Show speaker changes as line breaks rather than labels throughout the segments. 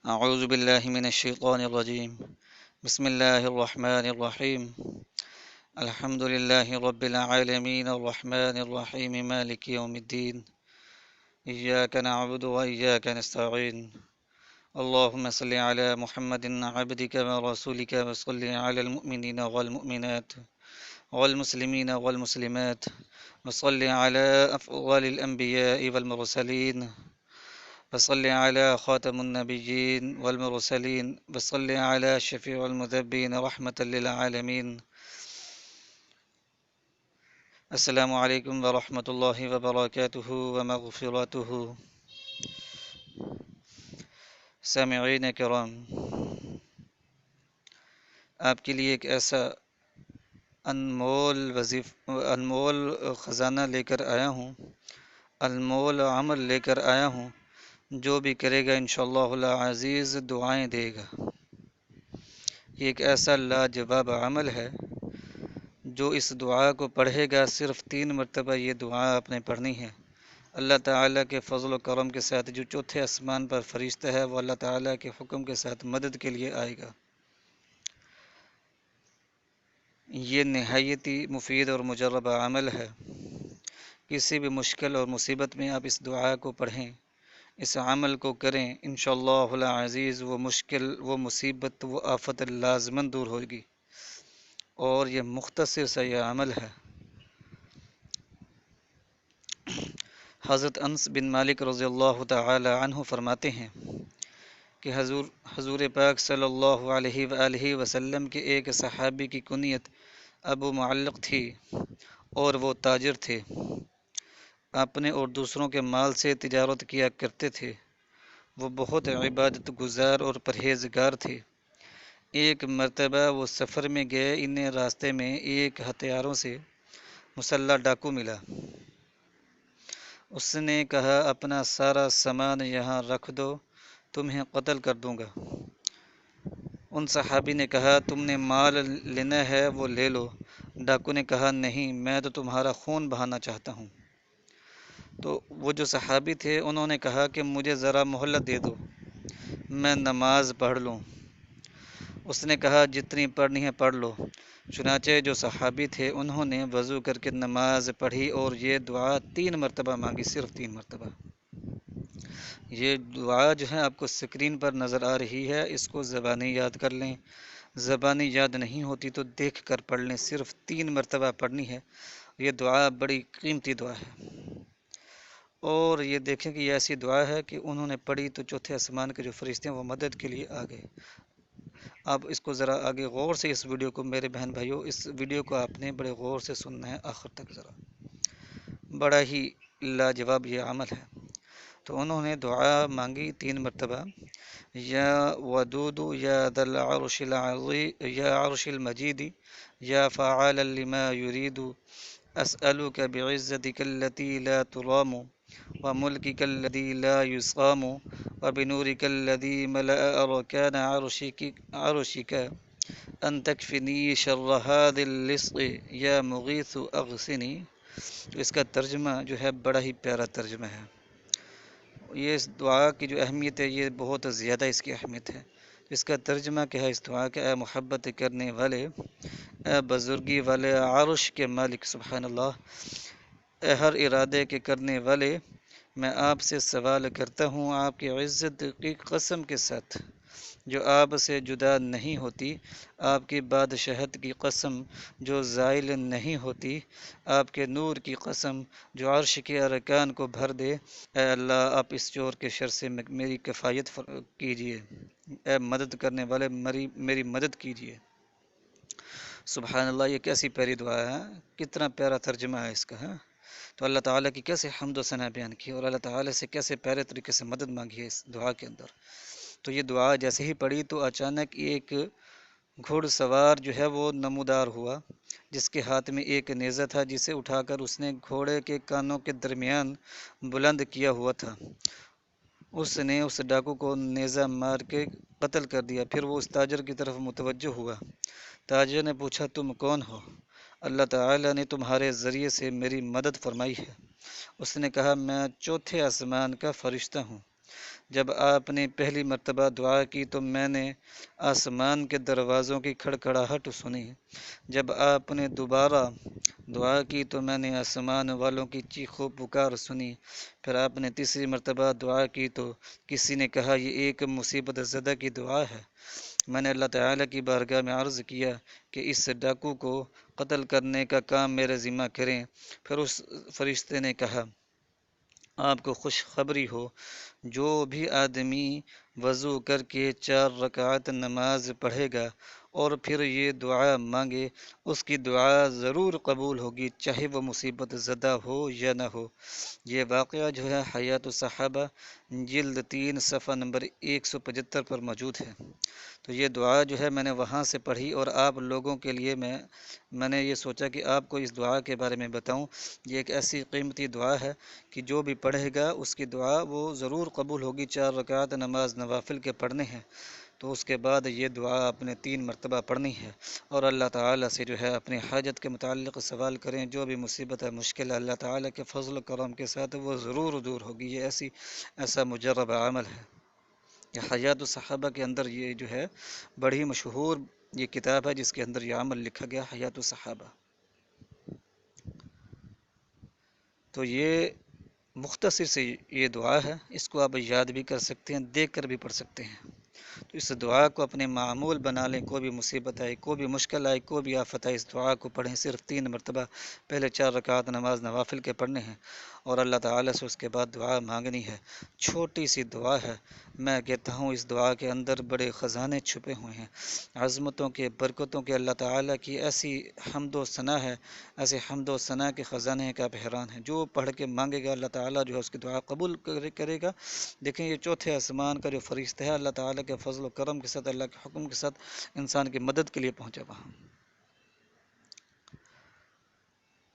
أعوذ بالله من الشيطان الرجيم. بسم الله الرحمن الرحيم. الحمد لله رب العالمين الرحمن الرحيم مالك يوم الدين. إياك نعبد وإياك نستعين. اللهم صل على محمد عبدك ورسولك وصل على المؤمنين والمؤمنات والمسلمين والمسلمات وصل على أفضل الأنبياء والمرسلين وصل على خاتم النبيين والمرسلين وصل على شفيع المذنبين رحمة للعالمين. السلام علیکم ورحمۃ اللہ وبرکاتہ ومغفرتہ. سامعین کرام، آپ کے لیے ایک ایسا انمول خزانہ لے کر آیا ہوں، انمول عمل لے کر آیا ہوں. جو بھی کرے گا انشاءاللہ العزیز دعائیں دے گا. یہ ایک ایسا لاجواب عمل ہے، جو اس دعا کو پڑھے گا صرف 3 مرتبہ یہ دعا آپ نے پڑھنی ہے. اللہ تعالیٰ کے فضل و کرم کے ساتھ جو چوتھے آسمان پر فرشتہ ہے، وہ اللہ تعالیٰ کے حکم کے ساتھ مدد کے لیے آئے گا. یہ نہایتی مفید اور مجربہ عمل ہے. کسی بھی مشکل اور مصیبت میں آپ اس دعا کو پڑھیں، اس عمل کو کریں، انشاءاللہ العزیز وہ مشکل، وہ مصیبت، وہ آفت لازماً دور ہوگی. اور یہ مختصر سا یہ عمل ہے. حضرت انس بن مالک رضی اللہ تعالی عنہ فرماتے ہیں کہ حضور پاک صلی اللہ علیہ وآلہ وسلم کے ایک صحابی کی کنیت ابو معلق تھی، اور وہ تاجر تھے. اپنے اور دوسروں کے مال سے تجارت کیا کرتے تھے. وہ بہت عبادت گزار اور پرہیزگار تھے. ایک مرتبہ وہ سفر میں گئے. انہیں راستے میں ایک ہتھیاروں سے مسلح ڈاکو ملا. اس نے کہا اپنا سارا سامان یہاں رکھ دو، تمہیں قتل کر دوں گا. ان صحابی نے کہا تم نے مال لینا ہے وہ لے لو. ڈاکو نے کہا نہیں، میں تو تمہارا خون بہانا چاہتا ہوں. تو وہ جو صحابی تھے انہوں نے کہا کہ مجھے ذرا مہلت دے دو، میں نماز پڑھ لوں. اس نے کہا جتنی پڑھنی ہے پڑھ لو. چنانچہ جو صحابی تھے انہوں نے وضو کر کے نماز پڑھی اور یہ دعا 3 مرتبہ مانگی، صرف 3 مرتبہ. یہ دعا جو ہے آپ کو سکرین پر نظر آ رہی ہے، اس کو زبانی یاد کر لیں. زبانی یاد نہیں ہوتی تو دیکھ کر پڑھ لیں. صرف 3 مرتبہ پڑھنی ہے. یہ دعا بڑی قیمتی دعا ہے. اور یہ دیکھیں کہ یہ ایسی دعا ہے کہ انہوں نے پڑھی تو چوتھے آسمان کے جو فرشتے ہیں وہ مدد کے لیے آ گئے. آپ اس کو ذرا آگے غور سے، اس ویڈیو کو، میرے بہن بھائیوں، اس ویڈیو کو آپ نے بڑے غور سے سننا ہے آخر تک. ذرا بڑا ہی لاجواب یہ عمل ہے. تو انہوں نے دعا مانگی 3 مرتبہ. یا ودود یا ذا العرش العظیم یا عرش المجید یا فعالا لما يريد اسألك بعزتك التي لا ترام وملكك الذي لا يسقام وبنورك الذي ملأ أركان عرشك أن تكفني شر هذا اللصق يا مغيث أغثني. اس کا ترجمہ جو ہے بڑا ہی پیارا ترجمہ ہے. یہ اس دعا کی جو اہمیت ہے یہ بہت زیادہ اس کی اہمیت ہے. اس کا ترجمہ کیا ہے اس دعا کا؟ اے محبت کرنے والے، اے بزرگی والے، عرش کے مالک، سبحان اللہ، اے ہر ارادے کے کرنے والے، میں آپ سے سوال کرتا ہوں آپ کی عزت کی قسم کے ساتھ جو آپ سے جدا نہیں ہوتی، آپ کی بادشاہت کی قسم جو زائل نہیں ہوتی، آپ کے نور کی قسم جو عرش کے ارکان کو بھر دے. اے اللہ، آپ اس چور کے شر سے میری کفایت کیجیے. اے مدد کرنے والے، میری مدد کیجیے. سبحان اللہ، یہ کیسی پیاری دعا ہے، کتنا پیارا ترجمہ ہے اس کا. تو اللہ تعالیٰ کی کیسے حمد و ثنا بیان کی اور اللہ تعالیٰ سے کیسے پیارے طریقے سے مدد مانگی ہے اس دعا کے اندر. تو یہ دعا جیسے ہی پڑھی تو اچانک ایک گھڑ سوار جو ہے وہ نمودار ہوا، جس کے ہاتھ میں ایک نیزہ تھا، جسے اٹھا کر اس نے گھوڑے کے کانوں کے درمیان بلند کیا ہوا تھا. اس نے اس ڈاکو کو نیزہ مار کے قتل کر دیا. پھر وہ اس تاجر کی طرف متوجہ ہوا. تاجر نے پوچھا تم کون ہو؟ اللہ تعالیٰ نے تمہارے ذریعے سے میری مدد فرمائی ہے. اس نے کہا میں چوتھے آسمان کا فرشتہ ہوں. جب آپ نے پہلی مرتبہ دعا کی تو میں نے آسمان کے دروازوں کی کھڑکھڑاہٹ سنی۔ جب آپ نے دوبارہ دعا کی تو میں نے آسمان والوں کی چیخ و پکار سنی۔ پھر آپ نے تیسری مرتبہ دعا کی تو کسی نے کہا یہ ایک مصیبت زدہ کی دعا ہے۔ میں نے اللہ تعالیٰ کی بارگاہ میں عرض کیا کہ اس ڈاکو کو قتل کرنے کا کام میرے ذمہ کریں۔ پھر اس فرشتے نے کہا آپ کو خوشخبری ہو، جو بھی آدمی وضو کر کے 4 رکعت نماز پڑھے گا اور پھر یہ دعا مانگے اس کی دعا ضرور قبول ہوگی، چاہے وہ مصیبت زدہ ہو یا نہ ہو۔ یہ واقعہ جو ہے حیات الصحابہ جلد 3 صفحہ نمبر 175 پر موجود ہے۔ تو یہ دعا جو ہے میں نے وہاں سے پڑھی اور آپ لوگوں کے لیے میں نے یہ سوچا کہ آپ کو اس دعا کے بارے میں بتاؤں۔ یہ ایک ایسی قیمتی دعا ہے کہ جو بھی پڑھے گا اس کی دعا وہ ضرور قبول ہوگی۔ 4 رکعت نماز نوافل کے پڑھنے ہیں تو اس کے بعد یہ دعا آپ نے 3 مرتبہ پڑھنی ہے اور اللہ تعالیٰ سے جو ہے اپنی حاجت کے متعلق سوال کریں۔ جو بھی مصیبت ہے، مشکل ہے، اللہ تعالیٰ کے فضل و کرم کے ساتھ وہ ضرور دور ہوگی۔ یہ ایسا مجرب عمل ہے۔ یہ حیات الصحابہ کے اندر یہ جو ہے بڑی مشہور یہ کتاب ہے جس کے اندر یہ عمل لکھا گیا، حیات الصحابہ۔ تو یہ مختصر سے یہ دعا ہے، اس کو آپ یاد بھی کر سکتے ہیں، دیکھ کر بھی پڑھ سکتے ہیں۔ تو اس دعا کو اپنے معمول بنا لیں، کوئی بھی مصیبت آئے، کوئی بھی مشکل آئے، کوئی بھی آفت آئے، اس دعا کو پڑھیں۔ صرف 3 مرتبہ پہلے 4 رکعت نماز نوافل کے پڑھنے ہیں اور اللہ تعالیٰ سے اس کے بعد دعا مانگنی ہے۔ چھوٹی سی دعا ہے، میں کہتا ہوں اس دعا کے اندر بڑے خزانے چھپے ہوئے ہیں، عظمتوں کے، برکتوں کے، اللہ تعالیٰ کی ایسی حمد و ثنا ہے، ایسے حمد و ثنا کے خزانے کا حیران ہے۔ جو پڑھ کے مانگے گا اللہ تعالیٰ جو ہے اس کی دعا قبول کرے گا۔ دیکھیں یہ چوتھے آسمان کا جو فرشتہ ہے اللہ تعالیٰ کے فضل و کرم کے ساتھ، اللہ کے حکم کے ساتھ انسان کی مدد کے لیے پہنچا وہاں۔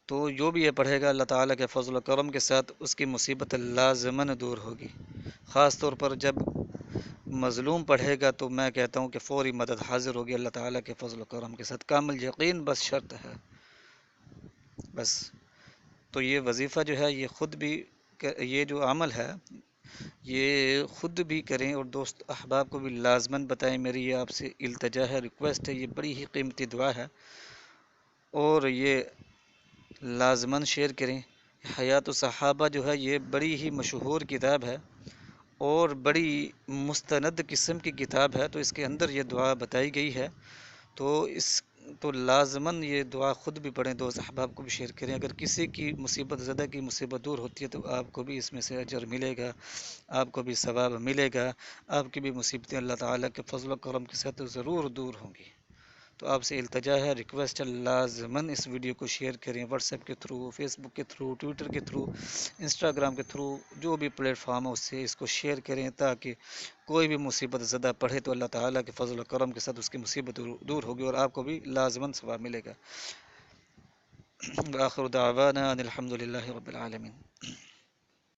تو جو بھی یہ پڑھے گا اللہ تعالیٰ کے فضل و کرم کے ساتھ اس کی مصیبت لازماً دور ہوگی۔ خاص طور پر جب مظلوم پڑھے گا تو میں کہتا ہوں کہ فوری مدد حاضر ہوگی اللہ تعالیٰ کے فضل و کرم کے ساتھ۔ کامل یقین بس شرط ہے بس۔ تو یہ وظیفہ جو ہے یہ خود بھی، یہ جو عمل ہے یہ خود بھی کریں اور دوست احباب کو بھی لازماً بتائیں۔ میری یہ آپ سے التجا ہے، ریکویسٹ ہے، یہ بڑی ہی قیمتی دعا ہے اور یہ لازماً شیئر کریں۔ حیات الصحابہ جو ہے یہ بڑی ہی مشہور کتاب ہے اور بڑی مستند قسم کی کتاب ہے، تو اس کے اندر یہ دعا بتائی گئی ہے۔ تو لازماً یہ دعا خود بھی پڑھیں، دوست احباب کو بھی شیئر کریں۔ اگر کسی کی مصیبت زدہ کی مصیبت دور ہوتی ہے تو آپ کو بھی اس میں سے اجر ملے گا، آپ کو بھی ثواب ملے گا، آپ کی بھی مصیبتیں اللہ تعالیٰ کے فضل و کرم کے ساتھ ضرور دور ہوں گی۔ تو آپ سے التجا ہے، ریکویسٹ ہے، لازماً اس ویڈیو کو شیئر کریں، واٹس ایپ کے تھرو، فیس بک کے تھرو، ٹویٹر کے تھرو، انسٹاگرام کے تھرو، جو بھی پلیٹ فارم ہے اس سے اس کو شیئر کریں تاکہ کوئی بھی مصیبت زدہ پڑھے تو اللہ تعالیٰ کے فضل و کرم کے ساتھ اس کی مصیبت دور ہوگی اور آپ کو بھی لازماً ثواب ملے گا۔ وآخر دعوانا ان الحمد للہ رب العالمین۔